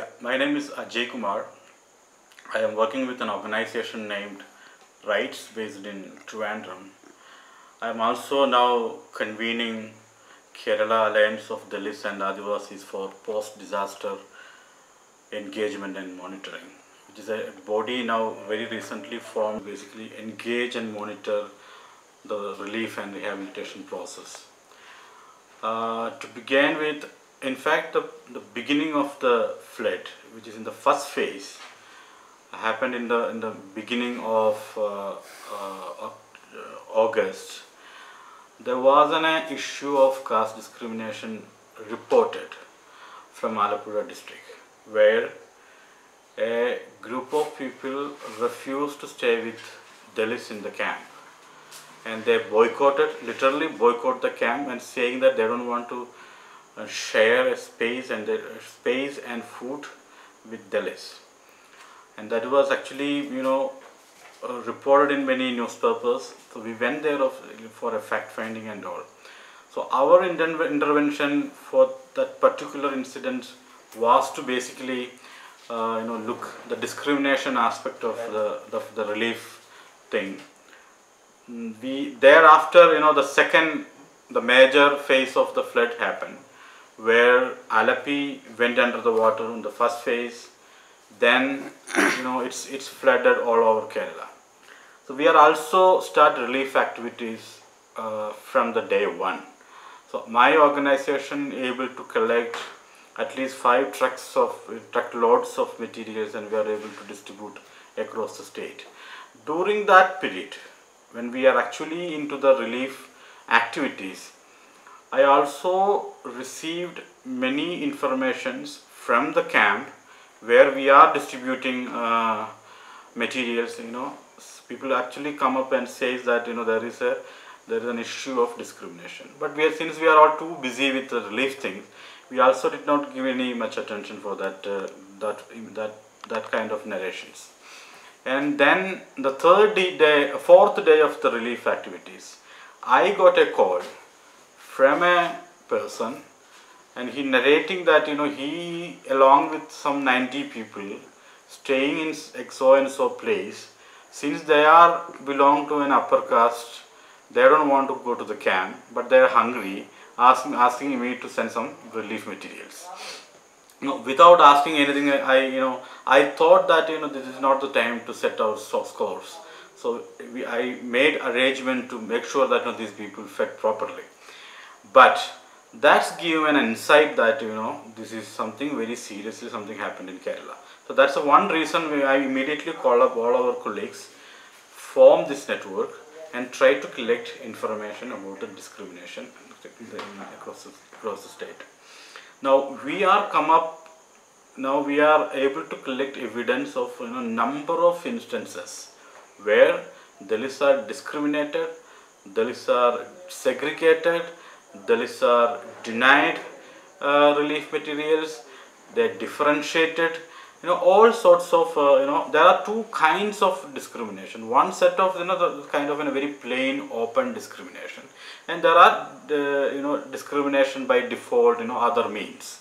My name is Ajay Kumar. I am working with an organization named Rights based in Trivandrum. I am also now convening Kerala Alliance of Dalits and Adivasis for post-disaster engagement and monitoring, which is a body now very recently formed, basically engage and monitor the relief and rehabilitation process. To begin with, in fact, the beginning of the flood, which is in the first phase, happened in the beginning of August. There was an issue of caste discrimination reported from Alapura district, where a group of people refused to stay with Dalits in the camp, and they literally boycotted the camp, and saying that they don't want to share a space and food with Dalits. And that was actually reported in many newspapers. So we went there for a fact finding and all. So our intervention for that particular incident was to basically look the discrimination aspect of the relief thing. We thereafter, the major phase of the flood happened, where Alapi went under the water in the first phase. Then it's flooded all over Kerala. So we are also start relief activities from the day one. So my organization able to collect at least 5 truckloads of materials, and we are able to distribute across the state. During that period, when we are actually into the relief activities, I also received many informations from the camp where we are distributing materials. People actually come up and says that there is an issue of discrimination. But since we are all too busy with the relief thing, we also did not give any much attention for that kind of narrations. And then the fourth day of the relief activities, I got a call from a person, and he narrating that he along with some 90 people staying in so and so place, since they belong to an upper caste, they don't want to go to the camp, but they are hungry, asking me to send some relief materials. Without asking anything, I thought that this is not the time to set our scores. So I made arrangement to make sure that these people fed properly. But that's given an insight that this is something very seriously, something happened in Kerala. So that's the one reason I immediately call up all our colleagues, form this network, and try to collect information about the discrimination across the state. Now we are able to collect evidence of number of instances where Dalits are discriminated, Dalits are segregated, Dalits are denied relief materials, they are differentiated, all sorts of, there are two kinds of discrimination. One set of, the kind of a very plain, open discrimination, and there are, discrimination by default, other means.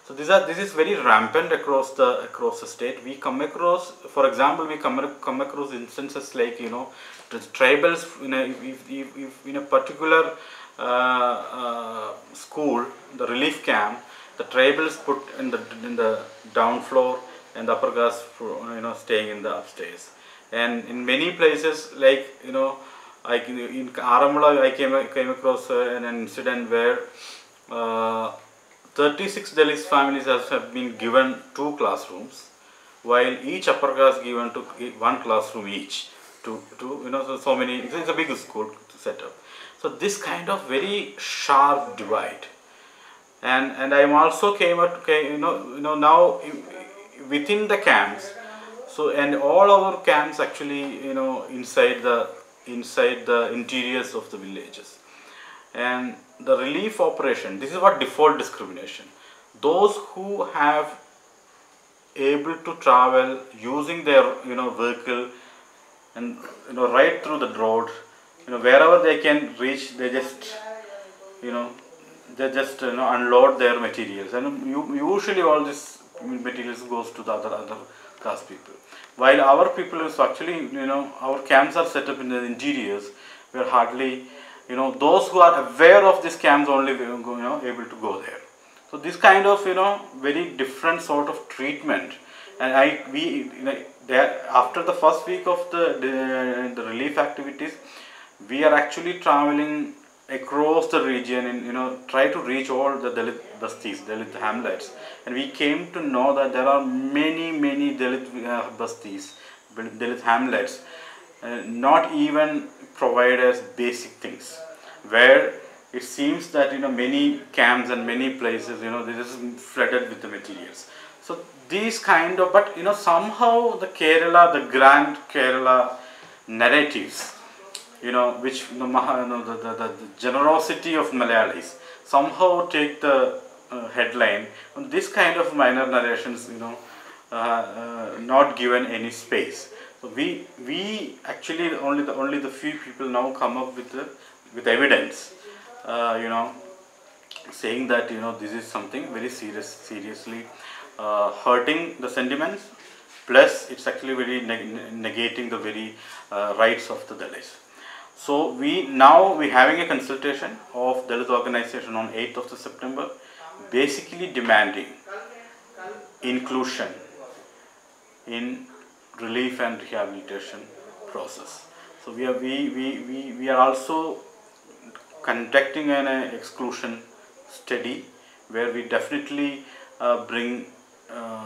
So this is very rampant across the state. We come across, for example, come across instances like, the tribals in a particular school, the relief camp, the tribals put in the down floor, and the upper caste staying in the upstairs. And in many places, like in Aramula, I came across an incident where 36 Dalits families have been given 2 classrooms, while each upper caste given to 1 classroom each. So many. It's a big school setup. So this kind of very sharp divide, and I am also now within the camps. So, and all our camps actually inside the interiors of the villages, and the relief operation. This is what default discrimination. Those who have able to travel using their vehicle and right through the road, wherever they can reach, they just unload their materials. And usually all these materials goes to the other caste people. While our people is actually, our camps are set up in the interiors where hardly, those who are aware of these camps only, able to go there. So this kind of, very different sort of treatment. And after the first week of the relief activities, we are actually traveling across the region and try to reach all the Dalit bastis, Dalit hamlets, and we came to know that there are many Dalit bastis, Dalit hamlets, not even provide us basic things, where it seems that many camps and many places this is flooded with the materials. So these kind of, but somehow the Kerala, the grand Kerala narratives, which the generosity of Malayalis somehow take the headline. And this kind of minor narrations, not given any space. So we actually only the few people now come up with evidence, saying that this is something very seriously hurting the sentiments. Plus, it's actually very negating the very rights of the Dalits. So we're having a consultation of Dalit organization on 8th of September, basically demanding inclusion in relief and rehabilitation process. So we are also conducting an exclusion study where we definitely bring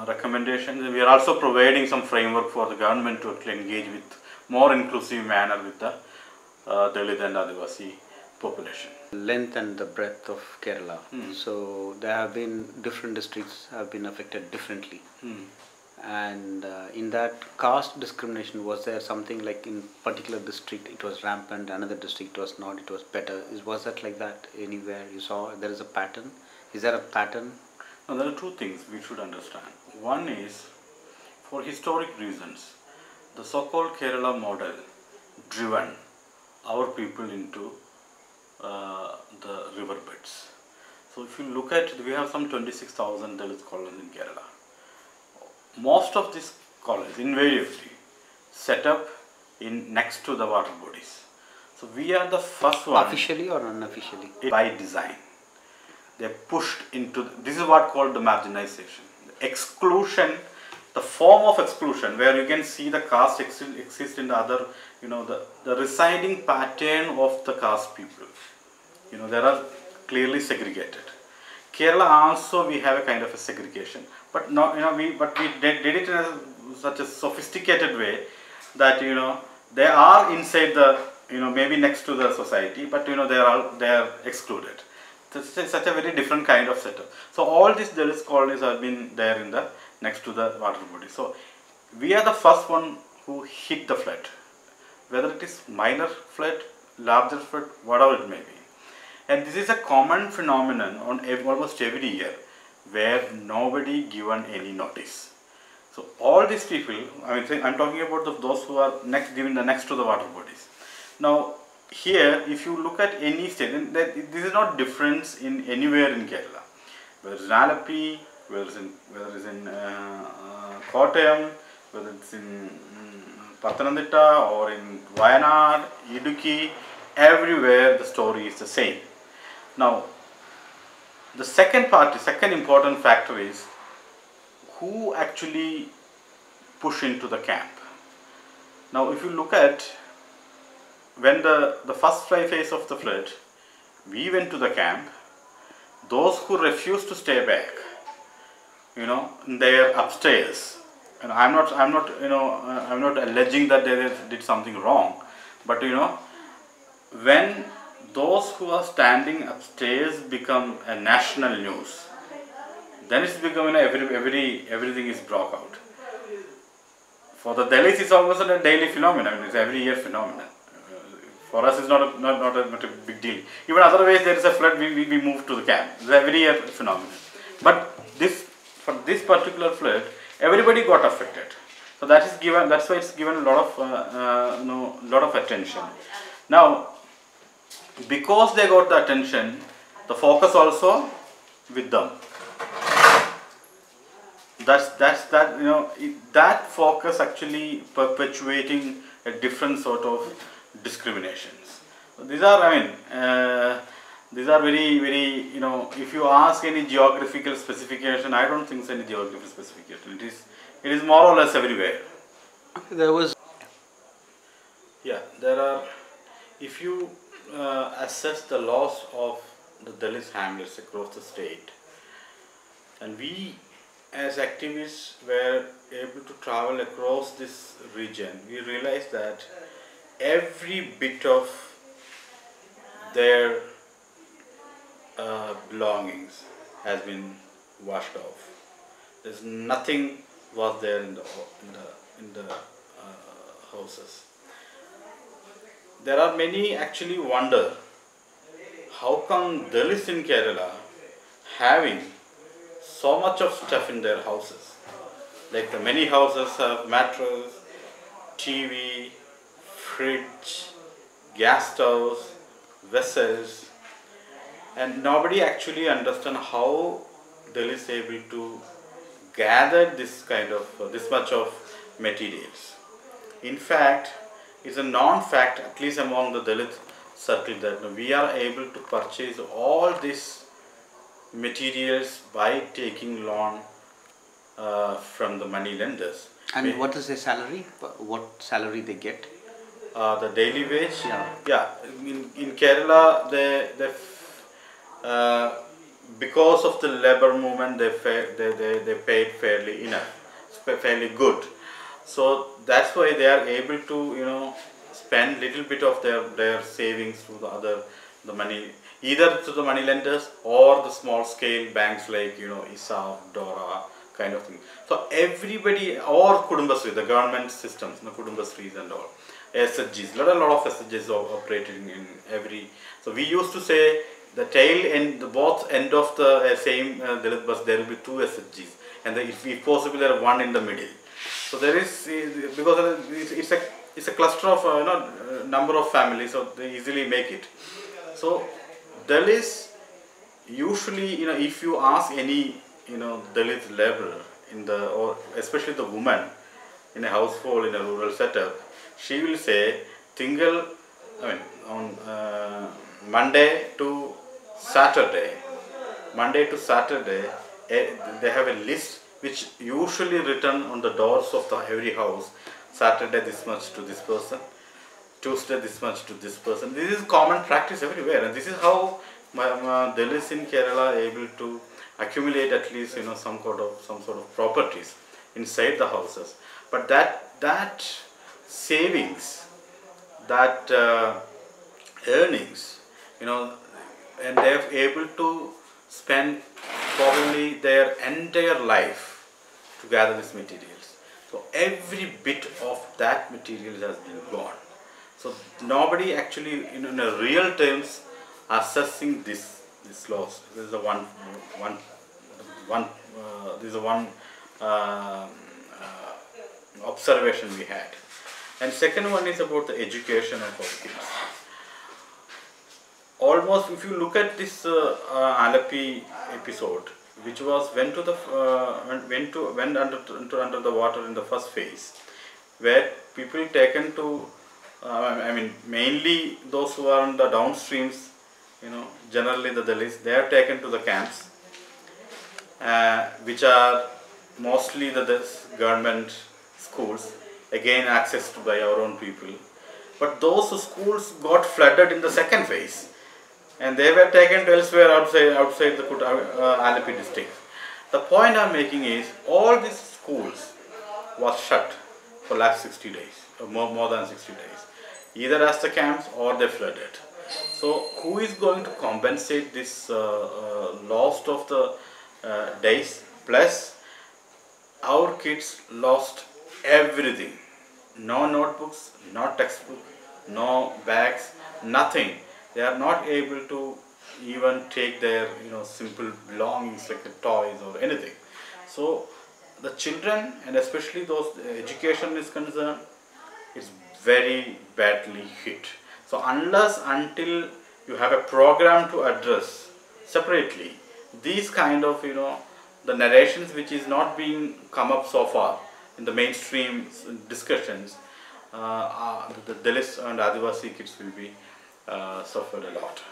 recommendations. We are also providing some framework for the government to engage with more inclusive manner with the Dalit and Adivasi population. Length and the breadth of Kerala. So there have been different districts have been affected differently. And in that caste discrimination, was there something like in particular district it was rampant, another district was not, it was better? Was that like that anywhere you saw there is a pattern? Is there a pattern? Now, there are two things we should understand. One is, for historic reasons, the so-called Kerala model driven our people into the riverbeds. So if you look at, we have some 26,000 Dalit colonies in Kerala. Most of these colonies invariably set up next to the water bodies. So we are the first one. Officially or unofficially? By design. They are pushed into, this is what called the marginalization. The exclusion, the form of exclusion where you can see the caste exist in the other, the residing pattern of the caste people. They are clearly segregated. Kerala also we have a kind of a segregation, but not we did it in such a sophisticated way that they are inside the maybe next to the society, but they are excluded. This is such a very different kind of setup. So all these Dalit colonies have been there in the next to the water body. So we are the first one who hit the flood, whether it is minor flood, larger flood, whatever it may be. And this is a common phenomenon on almost every year where nobody given any notice. So all these people, I'm talking about those who are given the next to the water bodies. Now here, if you look at any state, this is not difference in anywhere in Kerala. Whether it's in Alapi, whether it's in Kottayam, whether it's in Pathanamthitta or in Wayanad, Idukki, everywhere the story is the same. Now, the second important factor is who actually push into the camp. Now, if you look at when the first phase of the flood, we went to the camp. Those who refused to stay back, they're upstairs. And I'm not alleging that they did something wrong, but when those who are standing upstairs become a national news, then it's become everything is broke out. For the Dalits, it's almost a daily phenomenon. It's every year phenomenon. For us, it's not a big deal. Even otherwise, there is a flood, we move to the camp. It's every year phenomenon. But for this particular flood, everybody got affected. So that's why it's given a lot of attention. Now, because they got the attention, the focus also with them. that's that, that focus actually perpetuating a different sort of discriminations. These are, these are very, very, if you ask any geographical specification, I don't think it's any geographical specification. It is more or less everywhere. There was. Yeah, there are, if you assess the loss of the Dalit hamlets across the state, and we as activists were able to travel across this region, we realized that every bit of their belongings has been washed off. There's nothing was there in the houses. There are many actually wonder how come Dalits in Kerala having so much of stuff in their houses. Like the many houses have mattress, TV, fridge, gas stoves, vessels, and nobody actually understand how Dalits able to gather this kind of this much of materials. In fact, it's a non-fact, at least among the Dalit circle, that we are able to purchase all these materials by taking loan from the money lenders. And what is their salary? What salary they get? The daily wage. Yeah. In Kerala, because of the labor movement, they paid fairly enough, fairly good. So that's why they are able to spend little bit of their savings to the money, either to the money lenders or the small scale banks like ISAF, Dora kind of thing. So everybody, or Kudumbasri, the government systems, Kudumbasris and all, SHGs, a lot of SHGs are operating in every. So we used to say the tail end, the both end of the same Dalit bus, there will be two SHGs, and if possible there are one in the middle. So there is, because it's a cluster of number of families, so they easily make it. So Dalits usually, if you ask any Dalit laborer or especially the woman in a household in a rural setup, she will say on Monday to Saturday, they have a list which usually written on the doors of every house. Saturday this much to this person, Tuesday this much to this person. This is common practice everywhere, and this is how Dalits in Kerala are able to accumulate at least some sort of properties inside the houses. But that savings, that earnings, and they are able to spend probably their entire life to gather these materials. So every bit of that material has been gone. So nobody actually, in a real terms, assessing this loss. This is the one observation we had. And second one is about the education of our kids. Almost, if you look at this Alapi episode, which went under the water in the first phase, where people taken to, mainly those who are on the downstreams, generally the Dalits, they are taken to the camps, which are mostly the government schools, again accessed by our own people. But those schools got flooded in the second phase, and they were taken to elsewhere outside the Alapi district. The point I am making is, all these schools was shut for last 60 days, or more than 60 days, either as the camps or they flooded. So who is going to compensate this loss of the days? Plus our kids lost everything. No notebooks, no textbook, no bags, nothing. They are not able to even take their simple belongings like toys or anything. So the children, and especially those education is concerned, it's very badly hit. So until you have a program to address separately these kind of the narrations which is not being come up so far in the mainstream discussions, the Dalits and Adivasi kids will be suffered a lot.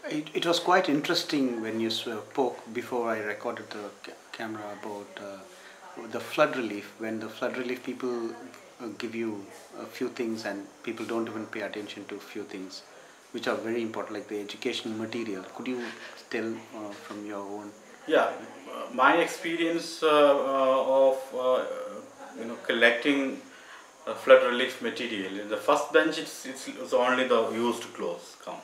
It was quite interesting when you spoke before I recorded the camera about the flood relief. When the flood relief people give you a few things and people don't even pay attention to a few things which are very important, like the educational material. Could you tell from your own? Yeah, my experience of collecting flood relief material. In the first bench, it's only the used clothes come,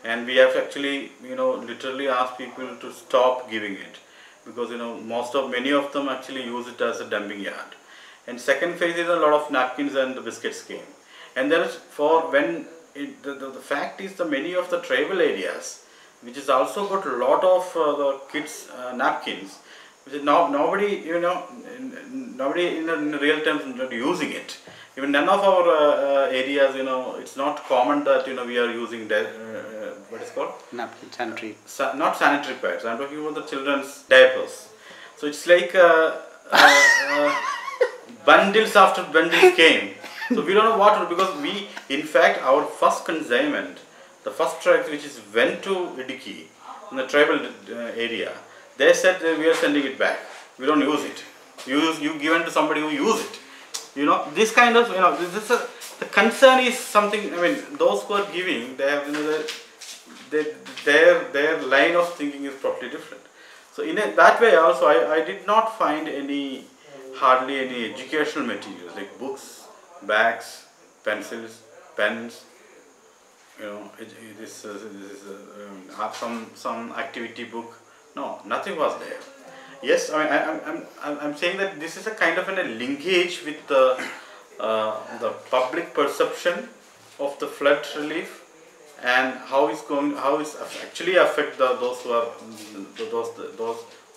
and we have actually literally asked people to stop giving it, because many of them actually use it as a dumping yard. And second phase is a lot of napkins and the biscuits came, and there is the fact is the many of the tribal areas, which is also got a lot of the kids napkins, which is now nobody nobody in real terms not using it. Even none of our areas, it's not common that we are using what is called Napkin, sanitary. Not sanitary pads. I'm talking about the children's diapers. So it's like bundles after bundles came. So we don't know what to do, because we, in fact, our first consignment, the first truck which is went to Idiki in the tribal area, they said we are sending it back. We don't use it. You given to somebody who use it. This kind of the concern is something. I mean, those who are giving, they have their line of thinking is totally different. So in that way also, I did not find hardly any educational materials like books, bags, pencils, pens. Some activity book. No, nothing was there. Yes, I'm saying that this is a kind of a linkage with the public perception of the flood relief, and how it's actually affect those who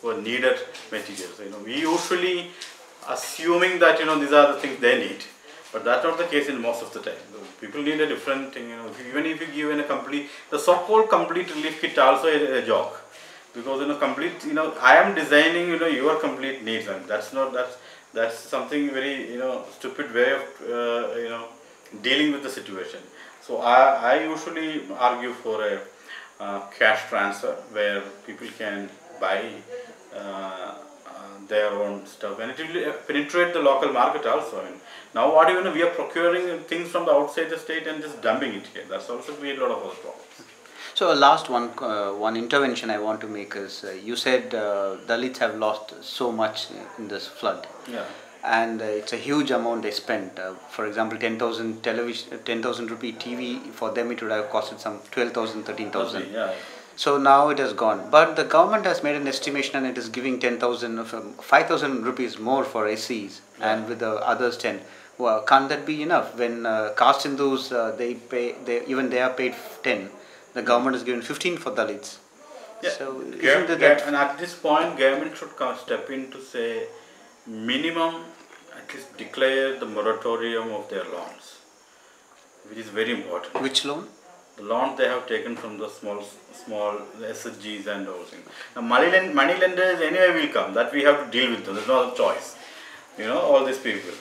are needed materials. We usually assuming that these are the things they need, but that's not the case in most of the time. People need a different thing. Even if you give in a complete, the so-called complete relief kit also a joke. Because complete, I am designing your complete needs, and that's something very stupid way of dealing with the situation. So I usually argue for a cash transfer where people can buy their own stuff, and it will penetrate the local market also. Now what we are procuring things from the outside the state and just dumping it here. That's also create a lot of other problems. So last one intervention I want to make is, you said Dalits have lost so much in this flood. Yeah. And it's a huge amount they spent. For example, 10,000 rupee TV, for them it would have costed some 12,000, 13,000. Yeah. So now it has gone. But the government has made an estimation and it is giving 10,000, 5,000 rupees more for SCs, and with the others 10. Well, can't that be enough? When caste Hindus, they are paid 10. The government is given 15 for Dalits. Yeah. So and at this point, government should step in to say minimum, at least declare the moratorium of their loans, which is very important. Which loan? The loan they have taken from the small SHGs and all things. Now money lenders anyway will come. That we have to deal with them. There's no other choice. All these people.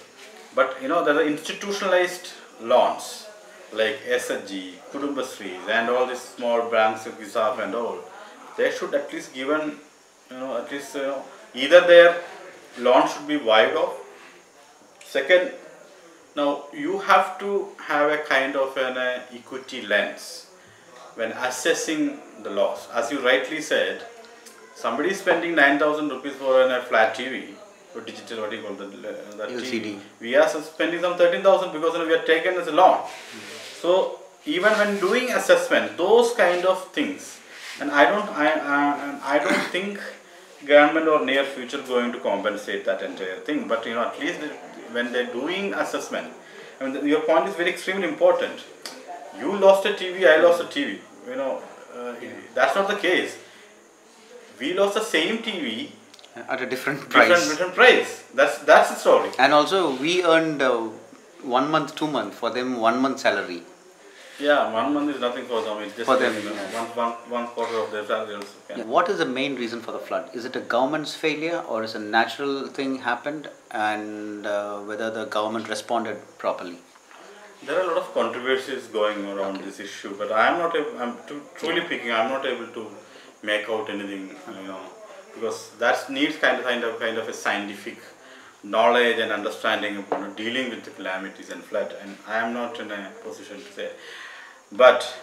But there are institutionalized loans like SHG, Kudumbasris, and all these small banks of Gisaf and all. They should at least given, either their loan should be wiped off. Second, now you have to have a kind of an equity lens when assessing the loss. As you rightly said, somebody is spending 9,000 rupees for a flat TV, or digital, what do you call that LCD. TV. We are spending some 13,000 because we are taken as a loan. So even when doing assessment, those kind of things, and I don't think government or near future going to compensate that entire thing. But at least when they're doing assessment, your point is very extremely important. You lost a TV, I lost a TV. That's not the case. We lost the same TV at a different price. Different price. That's the story. And also we earned 1 month, 2 months, for them 1 month salary. Yeah, 1 month is nothing for them. It's just For them, one quarter of their salary also. Yeah. What is the main reason for the flood? Is it a government's failure or is a natural thing happened, and whether the government responded properly? There are a lot of controversies going around this issue, but I am not. Truly speaking, I am not able to make out anything. Because that needs kind of a scientific knowledge and understanding of dealing with the calamities and flood, and I am not in a position to say. But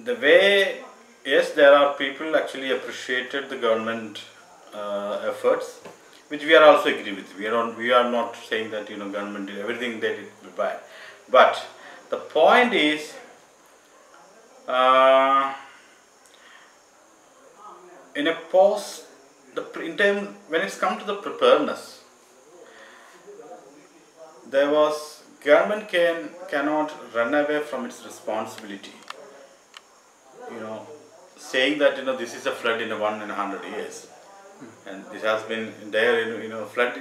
the way, yes, there are people actually appreciated the government efforts, which we are also agree with. We are not saying that government did everything they did bad, but the point is in a post in time when it's come to the preparedness, there was government cannot run away from its responsibility. Saying that this is a flood in 100 years, and this has been there. Flood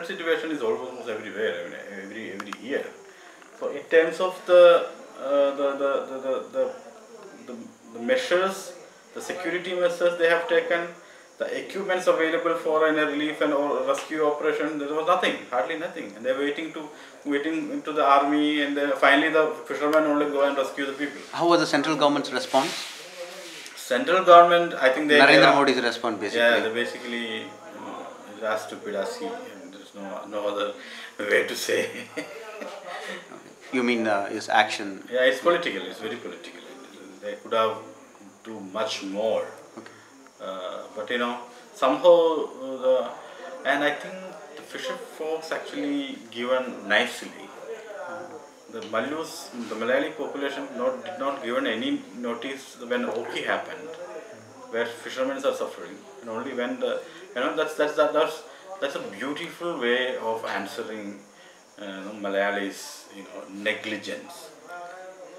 situation is almost everywhere, every year. So in terms of the measures, the security measures they have taken, the equipments available for a relief and or rescue operation, there was nothing, hardly nothing, and they're waiting into the army, and finally the fishermen only go and rescue the people. How was the central government's response? Central government, I think Narendra Modi's response basically. Yeah, they basically is as stupid as he, and there's no other way to say. You mean his action? Yeah, it's political. It's very political. They could have do much more. Okay. But somehow and I think the fisher folks actually given nicely. The Malayali population did not given any notice when Oki happened, where fishermen are suffering, and only when that's a beautiful way of answering Malayalis negligence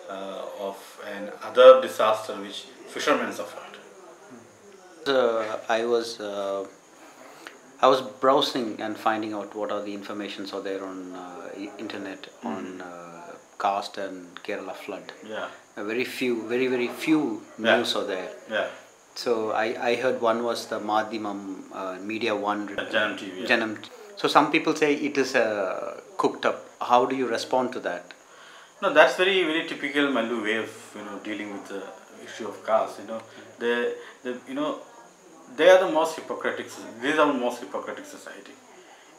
of an other disaster which fishermen suffered. I was browsing and finding out what are the informations are there on internet on Caste and Kerala flood. Yeah. Very few news are there. Yeah. So I heard one was the Madhimam Media One. Janam TV. Yeah. Janam. So some people say it is cooked up. How do you respond to that? No, that's very typical Malu way of dealing with the issue of caste. They are the most hypocritic. These are the most hypocritic society.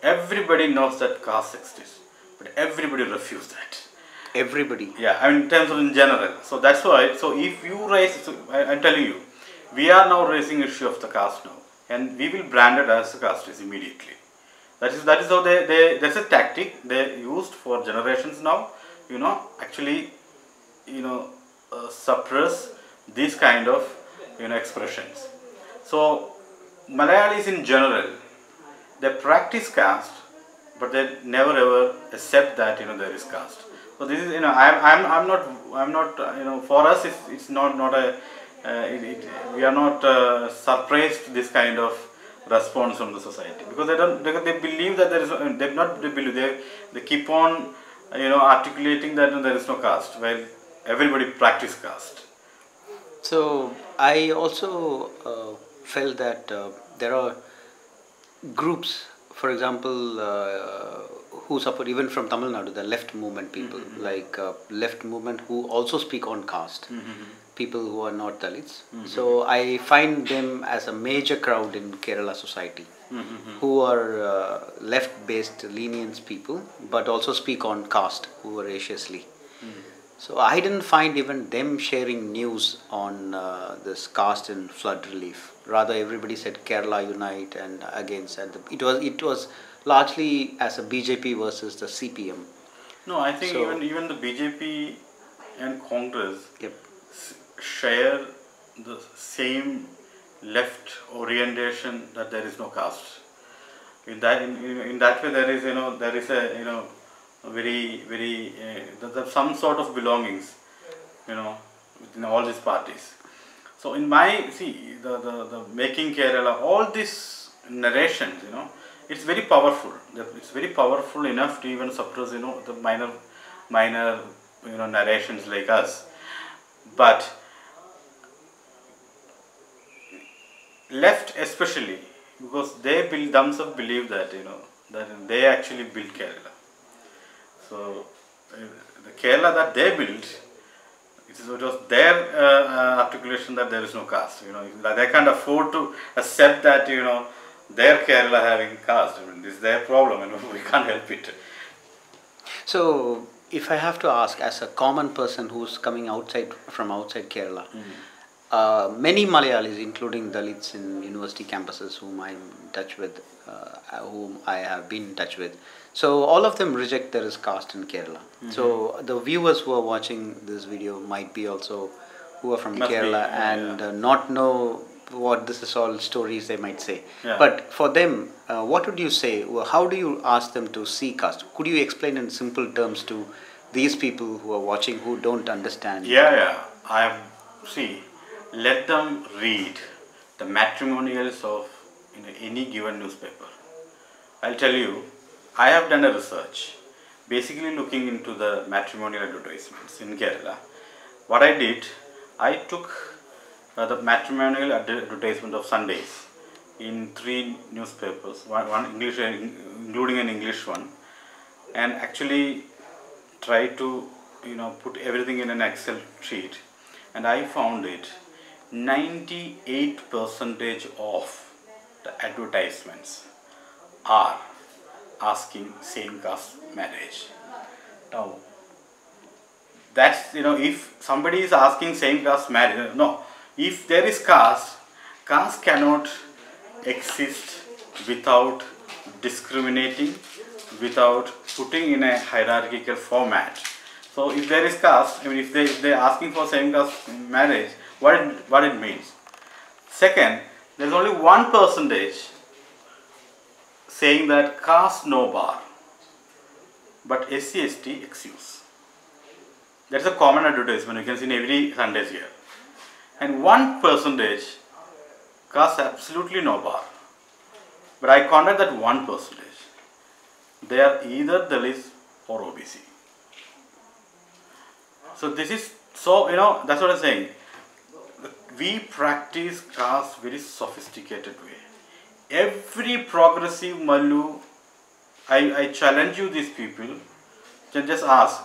Everybody knows that caste exists, but everybody refuses that. Everybody. Yeah, I mean in terms of in general. So that's why. So if you raise, I'm telling you, we are now raising issue of the caste now, and we will brand it as a caste immediately. That is how that's a tactic they used for generations now. Actually, suppress these kind of expressions. So Malayalis in general, they practice caste, but they never ever accept that there is caste. So this is I'm not for us it's not a we are not surprised this kind of response from the society, because they believe that there is they keep on articulating that there is no caste while everybody practice caste. So I also felt that there are groups, for example, who support, even from Tamil Nadu, the left movement people, like left movement who also speak on caste, people who are not Dalits. So I find them as a major crowd in Kerala society, who are left-based lenient people, but also speak on caste voraciously. So I didn't find even them sharing news on this caste and flood relief. Rather, everybody said Kerala unite and against, and it was largely as a BJP versus the CPM. No, I think even the BJP and Congress share the same left orientation, that there is no caste. In that way, there is a very some sort of belongings within all these parties. So in my the making Kerala, all these narrations it's very powerful. It's very powerful enough to even suppress the minor narrations like us, but left especially, because they themselves believe that that they actually built Kerala. So the Kerala that they built, it was their articulation that there is no caste. That they can't afford to accept that their Kerala having caste. This is their problem, we can't help it. So, if I have to ask, as a common person who's coming from outside Kerala, many Malayalis, including Dalits in university campuses, whom I'm in touch with, whom I have been in touch with, so all of them reject there is caste in Kerala. So the viewers who are watching this video might be also who are from Kerala and not know what this is all stories they might say. But for them, what would you say? How do you ask them to see caste? Could you explain in simple terms to these people who are watching who don't understand? See, let them read the matrimonials of any given newspaper. I'll tell you, I have done a research basically looking into the matrimonial advertisements in Kerala. What I did, I took the matrimonial advertisement of Sundays in 3 newspapers, one English, including an English one, and actually tried to put everything in an Excel sheet, and I found it 98% of the advertisements are asking same caste marriage. Now that's if somebody is asking same caste marriage, no, if there is caste cannot exist without discriminating, without putting in a hierarchical format. So if there is caste, if they are asking for same caste marriage, what it means. Second, there is only 1% saying that caste no bar, but SC/ST excuse. That's a common advertisement you can see in every Sundays here. And 1% caste absolutely no bar. But I counted that 1%. They are either Dalits or OBC. So this is that's what I'm saying. We practice caste very sophisticated way. Every progressive Mallu, I challenge you, these people, just ask,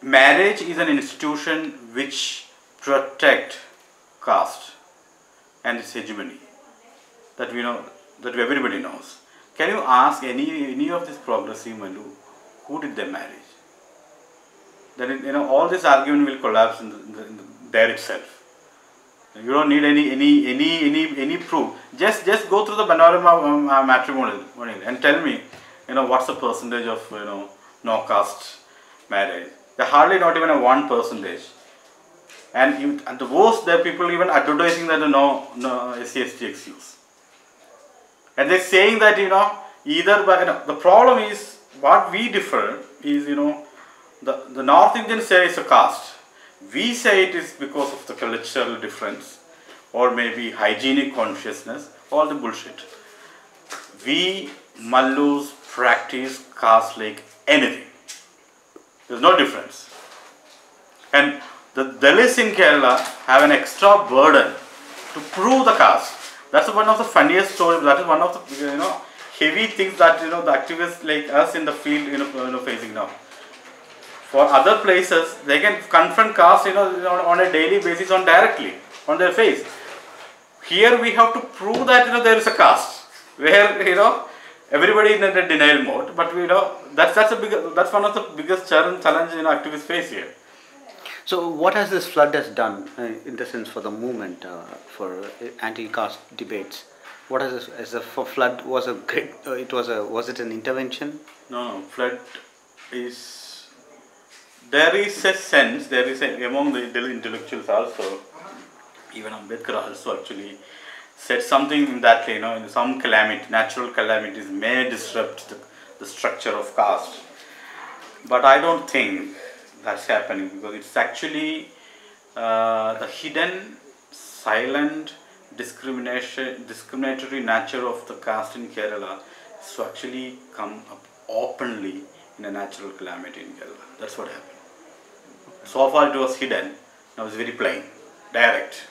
marriage is an institution which protect caste and its hegemony, that that everybody knows. Can you ask any of these progressive Mallu, who did their marriage? Then all this argument will collapse in there itself. You don't need any proof. Just go through the Panorama matrimonial and tell me, what's the percentage of no caste marriage. They're hardly not even a 1%. And at the worst, there are people even advertising that no SC/ST excuse. And they're saying that either by the problem is what we differ is the North Indians say it's a caste. We say it is because of the cultural difference or maybe hygienic consciousness, all the bullshit. We Mallus practice caste like anything. There's no difference. And the Dalits in Kerala have an extra burden to prove the caste. That's one of the funniest stories. That is one of the heavy things that the activists like us in the field facing now. For other places, they can confront caste on a daily basis directly on their face. Here we have to prove that there is a caste where everybody is in a denial mode. But that's one of the biggest challenge activists face here. So what has this flood done in the sense for the movement for anti-caste debates? What has this, as a flood was a great? Was it an intervention? No, flood is. There is a sense, among the intellectuals also, even Ambedkar also actually said something in that, in some calamity, natural calamities may disrupt the structure of caste. But I don't think that's happening, because it's actually the hidden, silent discriminatory nature of the caste in Kerala to actually come up openly in a natural calamity in Kerala. That's what happened. So far it was hidden, now it's very plain, direct.